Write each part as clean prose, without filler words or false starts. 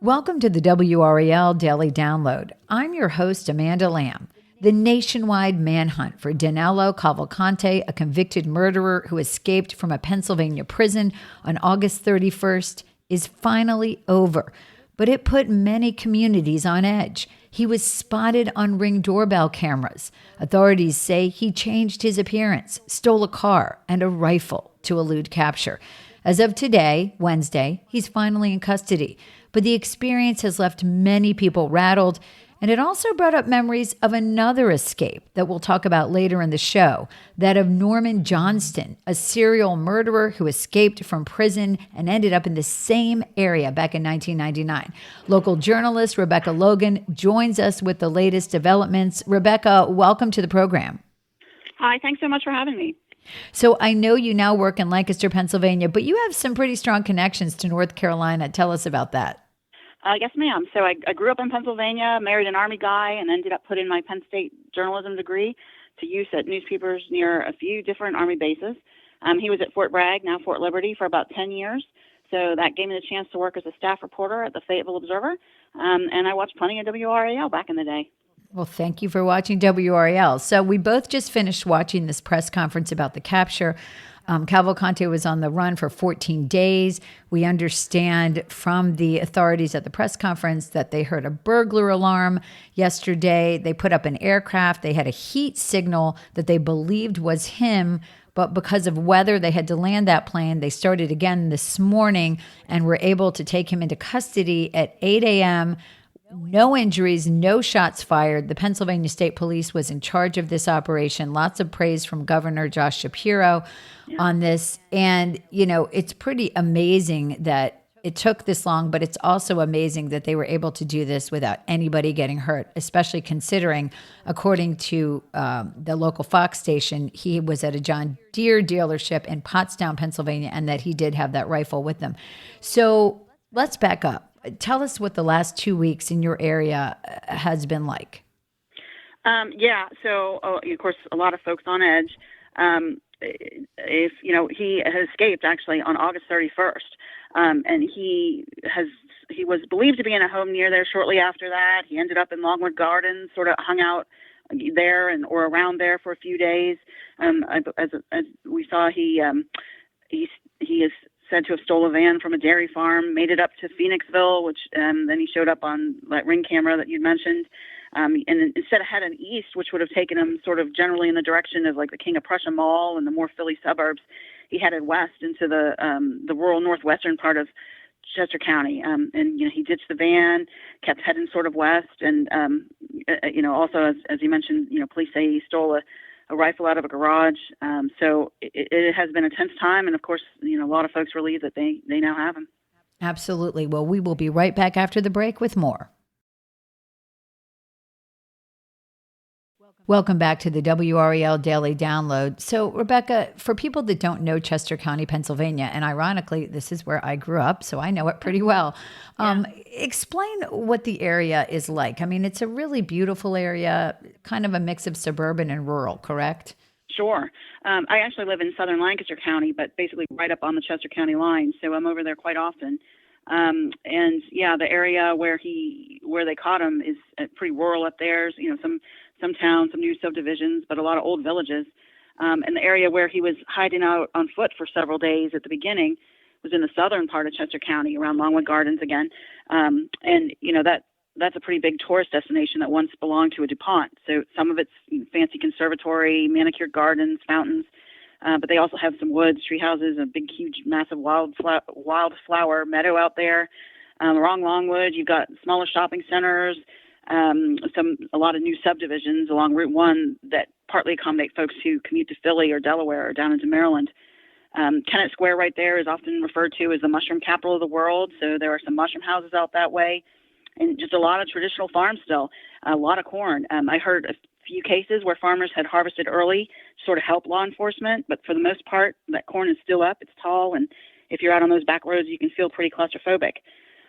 Welcome to the WRAL Daily Download. I'm your host, Amanda Lamb. The nationwide manhunt for Danelo Cavalcante, a convicted murderer who escaped from a Pennsylvania prison on August 31st, is finally over. But it put many communities on edge. He was spotted on Ring doorbell cameras. Authorities say he changed his appearance, stole a car and a rifle to elude capture. As of today, Wednesday, he's finally in custody. But the experience has left many people rattled, and it also brought up memories of another escape that we'll talk about later in the show, that of Norman Johnston, a serial murderer who escaped from prison and ended up in the same area back in 1999. Local journalist Rebecca Logan joins us with the latest developments. Rebecca, welcome to the program. Hi, thanks so much for having me. So I know you now work in Lancaster, Pennsylvania, but you have some pretty strong connections to North Carolina. Tell us about that. Yes, ma'am. So I grew up in Pennsylvania, married an Army guy, and ended up putting my Penn State journalism degree to use at newspapers near a few different Army bases. He was at Fort Bragg, now Fort Liberty, for about 10 years. So that gave me the chance to work as a staff reporter at the Fayetteville Observer, and I watched plenty of WRAL back in the day. Well, thank you for watching WRAL. So we both just finished watching this press conference about the capture. Cavalcante was on the run for 14 days. We understand from the authorities at the press conference that they heard a burglar alarm yesterday. They put up an aircraft. They had a heat signal that they believed was him, but because of weather, they had to land that plane. They started again this morning and were able to take him into custody at 8 a.m., no injuries, no shots fired. The Pennsylvania State Police was in charge of this operation. Lots of praise from Governor Josh Shapiro on this. And, you know, it's pretty amazing that it took this long, but it's also amazing that they were able to do this without anybody getting hurt, especially considering, according to the local Fox station, he was at a John Deere dealership in Pottstown, Pennsylvania, and that he did have that rifle with him. So let's back up. Tell us what the last 2 weeks in your area has been like. So of course, a lot of folks on edge. He has escaped actually on August 31st, and he was believed to be in a home near there shortly after that. He ended up in Longwood Gardens, sort of hung out there or around there for a few days. As we saw, he is said to have stolen a van from a dairy farm, made it up to Phoenixville, which then he showed up on that Ring camera that you'd mentioned. And instead of heading east, which would have taken him sort of generally in the direction of like the King of Prussia Mall and the more Philly suburbs, he headed west into the rural northwestern part of Chester County. And he ditched the van, kept heading sort of west. And, also, as you mentioned, police say he stole a rifle out of a garage. So it has been a tense time. And of course, a lot of folks relieved that they now have him. Absolutely. Well, we will be right back after the break with more. Welcome back to the WRAL Daily Download. So, Rebecca, for people that don't know Chester County, Pennsylvania, and ironically, this is where I grew up, so I know it pretty well. Explain what the area is like. I mean, it's a really beautiful area, kind of a mix of suburban and rural, correct? Sure. I actually live in southern Lancaster County, but basically right up on the Chester County line, so I'm over there quite often. The area where they caught him is pretty rural up there. Some towns, some new subdivisions, but a lot of old villages. And the area where he was hiding out on foot for several days at the beginning was in the southern part of Chester County, around Longwood Gardens again. That's a pretty big tourist destination that once belonged to a DuPont. So some of it's fancy conservatory, manicured gardens, fountains. But they also have some woods, tree houses, a big, huge, massive wildflower meadow out there. Along Longwood, you've got smaller shopping centers, a lot of new subdivisions along Route 1 that partly accommodate folks who commute to Philly or Delaware or down into Maryland. Kennett Square right there is often referred to as the mushroom capital of the world. So there are some mushroom houses out that way, and just a lot of traditional farms still, a lot of corn. I heard a few cases where farmers had harvested early to sort of help law enforcement, but for the most part, that corn is still up, it's tall, and if you're out on those back roads, you can feel pretty claustrophobic.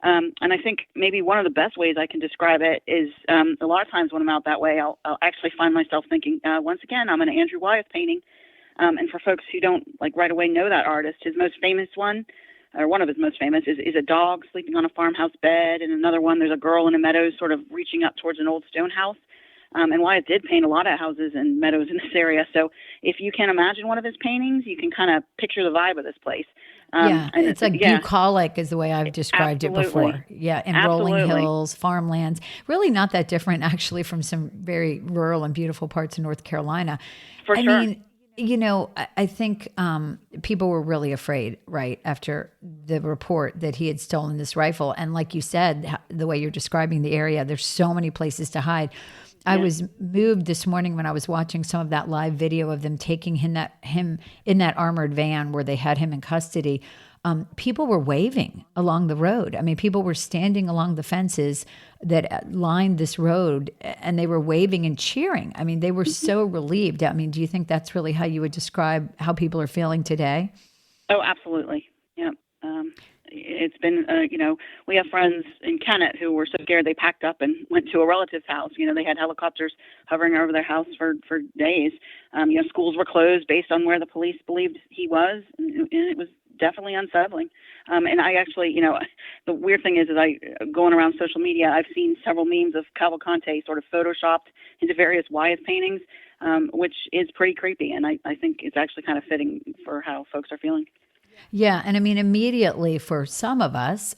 And I think maybe one of the best ways I can describe it is a lot of times when I'm out that way, I'll actually find myself thinking, once again, I'm an Andrew Wyeth painting. And for folks who don't right away know that artist, his most famous one or one of his most famous, is a dog sleeping on a farmhouse bed, and another one, there's a girl in a meadow sort of reaching up towards an old stone house. And Wyatt did paint a lot of houses and meadows in this area. So if you can imagine one of his paintings, you can kind of picture the vibe of this place. Yeah, And it's like bucolic is the way I've described it before. Yeah, and rolling hills, farmlands, really not that different actually from some very rural and beautiful parts of North Carolina. For I sure. mean, I think people were really afraid, right, after the report that he had stolen this rifle. And like you said, the way you're describing the area, there's so many places to hide. I was moved this morning when I was watching some of that live video of them taking him in that armored van where they had him in custody. People were waving along the road. I mean, people were standing along the fences that lined this road, and they were waving and cheering. I mean, they were so relieved. I mean, do you think that's really how you would describe how people are feeling today? Oh, absolutely. Yeah. It's been, we have friends in Kennett who were so scared they packed up and went to a relative's house. They had helicopters hovering over their house for days. Schools were closed based on where the police believed he was, and it was definitely unsettling. And I actually, the weird thing is going around social media, I've seen several memes of Cavalcante sort of photoshopped into various Wyatt paintings, which is pretty creepy. And I think it's actually kind of fitting for how folks are feeling. Yeah. And I mean, immediately for some of us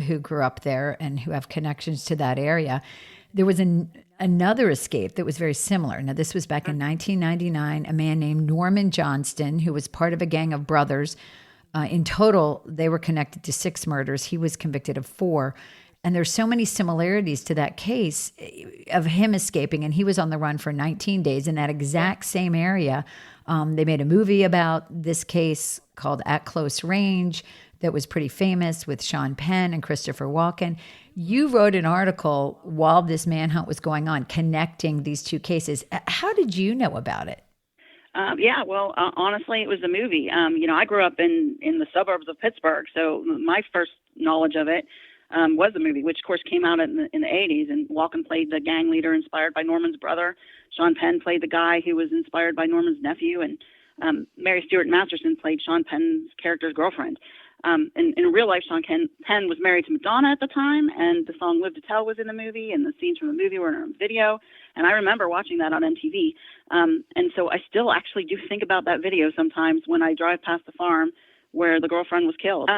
who grew up there and who have connections to that area, there was another escape that was very similar. Now, this was back in 1999, a man named Norman Johnston, who was part of a gang of brothers. In total, they were connected to 6 murders. He was convicted of 4. And there's so many similarities to that case of him escaping, and he was on the run for 19 days in that exact same area. They made a movie about this case called At Close Range that was pretty famous with Sean Penn and Christopher Walken. You wrote an article while this manhunt was going on, connecting these 2 cases. How did you know about it? Honestly, it was the movie. I grew up in the suburbs of Pittsburgh, so my first knowledge of it was the movie, which of course came out in the 80s. And Walken played the gang leader inspired by Norman's brother. Sean Penn played the guy who was inspired by Norman's nephew, and Mary Stuart Masterson played Sean Penn's character's girlfriend. In real life, Sean Penn was married to Madonna at the time, and the song "Live to Tell" was in the movie, and the scenes from the movie were in a video. And I remember watching that on MTV. And so I still actually do think about that video sometimes when I drive past the farm where the girlfriend was killed.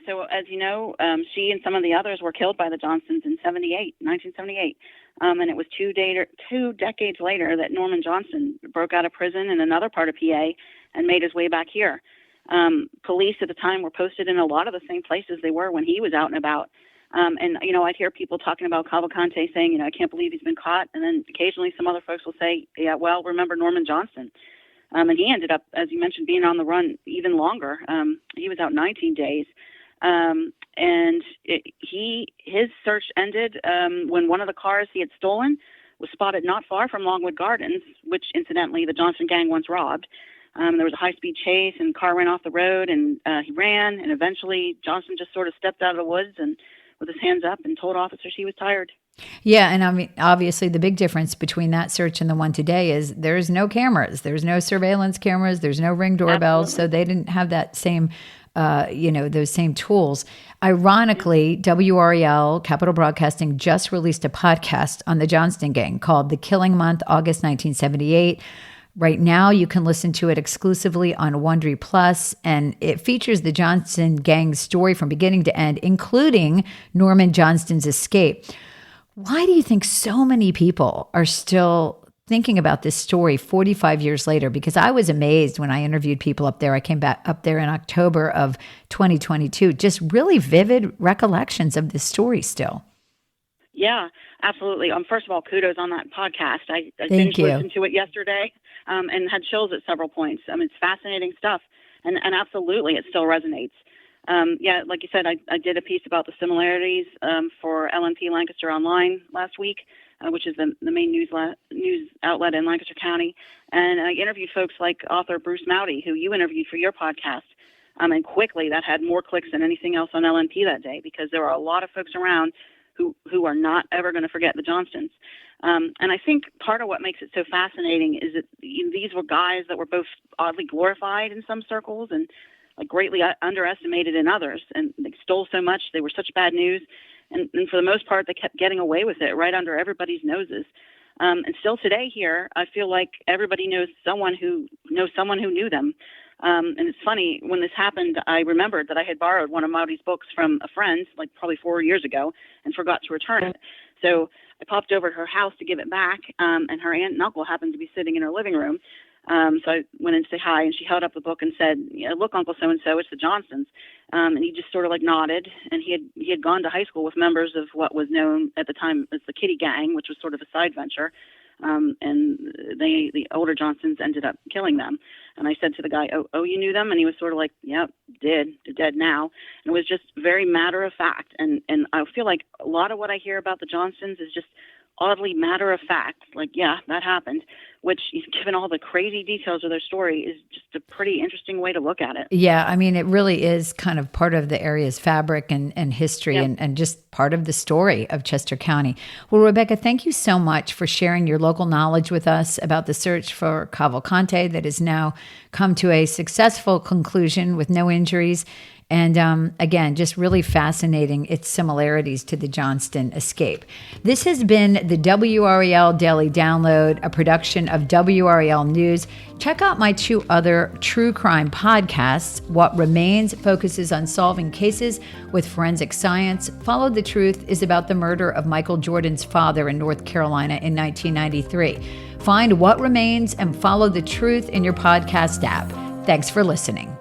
So as you know, she and some of the others were killed by the Johnstons in 1978. And it was 2 decades later that Norman Johnston broke out of prison in another part of PA and made his way back here. Police at the time were posted in a lot of the same places they were when he was out and about. I'd hear people talking about Cavalcante saying, I can't believe he's been caught. And then occasionally some other folks will say, yeah, well, remember Norman Johnston. And he ended up, as you mentioned, being on the run even longer. He was out 19 days. His search ended when one of the cars he had stolen was spotted not far from Longwood Gardens, which incidentally the Johnston gang once robbed. There was a high-speed chase, and the car ran off the road, and he ran, and eventually Johnston just sort of stepped out of the woods and with his hands up and told officers he was tired. Yeah, and I mean, obviously the big difference between that search and the one today is there's no cameras, there's no surveillance cameras, there's no Ring doorbells, so they didn't have that same, those same tools. Ironically, WRAL, Capital Broadcasting, just released a podcast on the Johnston gang called The Killing Month, August 1978. Right now, you can listen to it exclusively on Wondery Plus, and it features the Johnston gang's story from beginning to end, including Norman Johnston's escape. Why do you think so many people are still thinking about this story 45 years later? Because I was amazed when I interviewed people up there. I came back up there in October of 2022, just really vivid recollections of this story still. Yeah, absolutely. First of all, kudos on that podcast. I Thank you. Listened to it yesterday and had chills at several points. It's fascinating stuff, and absolutely, it still resonates. Like you said, I did a piece about the similarities for LNP Lancaster Online last week, which is the main news outlet in Lancaster County, and I interviewed folks like author Bruce Moudy, who you interviewed for your podcast. And quickly, that had more clicks than anything else on LNP that day, because there were a lot of folks around who are not ever going to forget the Johnstons. And I think part of what makes it so fascinating is that these were guys that were both oddly glorified in some circles and like greatly underestimated in others, and they stole so much. They were such bad news, and for the most part, they kept getting away with it right under everybody's noses. And still today here, I feel like everybody knows someone who knew them. And it's funny, when this happened, I remembered that I had borrowed one of Maudie's books from a friend, like probably 4 years ago, and forgot to return it. So I popped over to her house to give it back, and her aunt and uncle happened to be sitting in her living room. So I went in to say hi, and she held up the book and said, "Yeah, look, Uncle so-and-so, it's the Johnstons." And he just sort of like nodded, and he had gone to high school with members of what was known at the time as the Kitty Gang, which was sort of a side venture. And the older Johnstons ended up killing them. And I said to the guy, oh, you knew them? And he was sort of like, yep, they're dead now. And it was just very matter of fact. And I feel like a lot of what I hear about the Johnstons is just oddly matter of fact. Like, yeah, that happened, which, given all the crazy details of their story, is just a pretty interesting way to look at it. Yeah, I mean, it really is kind of part of the area's fabric and history, Yep. and just part of the story of Chester County. Well, Rebecca, thank you so much for sharing your local knowledge with us about the search for Cavalcante that has now come to a successful conclusion with no injuries. And again, just really fascinating its similarities to the Johnston escape. This has been the WRAL Daily Download, a production of WRAL News. Check out my 2 other true crime podcasts. What Remains focuses on solving cases with forensic science. Follow the Truth is about the murder of Michael Jordan's father in North Carolina in 1993. Find What Remains and Follow the Truth in your podcast app. Thanks for listening.